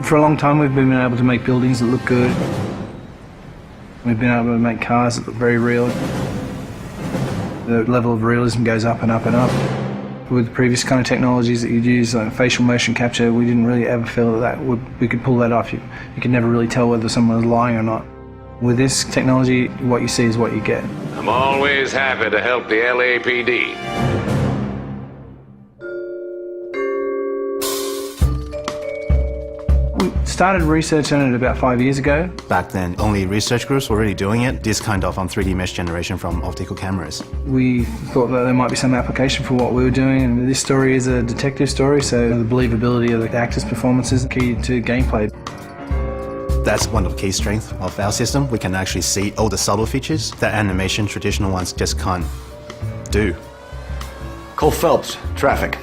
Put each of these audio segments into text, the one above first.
For a long time we've been able to make buildings that look good. We've been able to make cars that look very real. The level of realism goes up and up and up. With previous kind of technologies that you'd use, like facial motion capture, we didn't really ever feel that we could pull that off. You could never really tell whether someone was lying or not. With this technology, what you see is what you get. I'm always happy to help the LAPD. We started research on it about 5 years ago. Back then, only research groups were really doing it, this kind of 3D mesh generation from optical cameras. We thought that there might be some application for what we were doing, and this story is a detective story, so the believability of the actors' performances is key to gameplay. That's one of the key strengths of our system. We can actually see all the subtle features that animation traditional ones just can't do. Cole Phelps, traffic.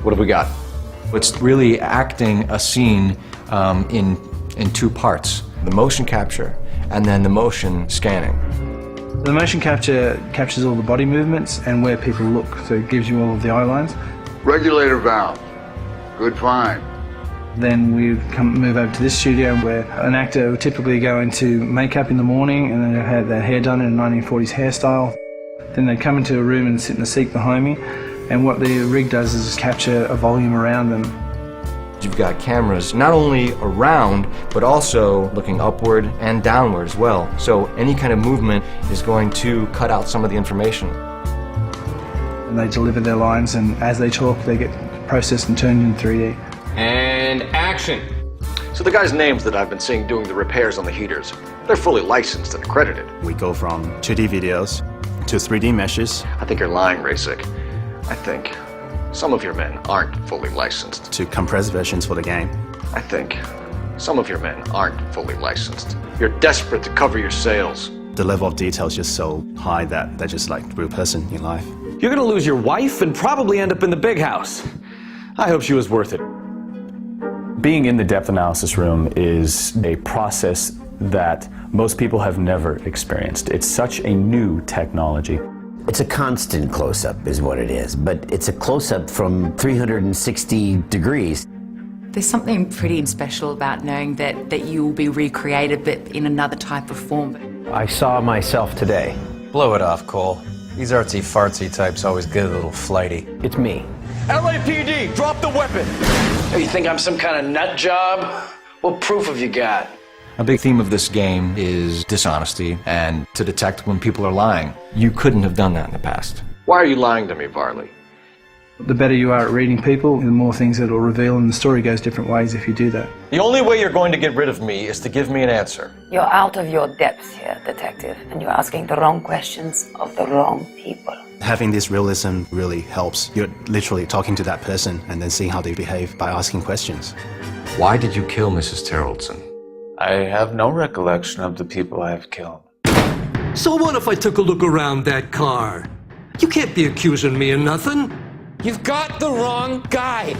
What have we got? It's really acting a scene in two parts, the motion capture and then the motion scanning. The motion capture captures all the body movements and where people look, so it gives you all of the eye lines. Regulator valve. Good find. Then we move over to this studio where an actor would typically go into makeup in the morning and then they'd have their hair done in a 1940s hairstyle. Then they'd come into a room and sit in the seat behind me, and what the rig does is capture a volume around them. You've got cameras not only around, but also looking upward and downward as well. So any kind of movement is going to cut out some of the information. And they deliver their lines, and as they talk, they get processed and turned in 3D. And action. So the guys' names that I've been seeing doing the repairs on the heaters, they're fully licensed and accredited. We go from 2D videos to 3D meshes. I think you're lying, Rasic. I think some of your men aren't fully licensed. To compressed versions for the game. I think some of your men aren't fully licensed. You're desperate to cover your sales. The level of detail is just so high that they're just like a real person in life. You're gonna lose your wife and probably end up in the big house. I hope she was worth it. Being in the depth analysis room is a process that most people have never experienced. It's such a new technology. It's a constant close-up is what it is, but it's a close-up from 360 degrees. There's something pretty special about knowing that you will be recreated, but in another type of form. I saw myself today. Blow it off, Cole. These artsy-fartsy types always get a little flighty. It's me. LAPD, drop the weapon! Oh, you think I'm some kind of nut job? What proof have you got? A big theme of this game is dishonesty and to detect when people are lying. You couldn't have done that in the past. Why are you lying to me, Varley? The better you are at reading people, the more things it'll reveal, and the story goes different ways if you do that. The only way you're going to get rid of me is to give me an answer. You're out of your depth here, detective, and you're asking the wrong questions of the wrong people. Having this realism really helps. You're literally talking to that person and then seeing how they behave by asking questions. Why did you kill Mrs. Terrellson? I have no recollection of the people I have killed. So what if I took a look around that car? You can't be accusing me of nothing. You've got the wrong guy.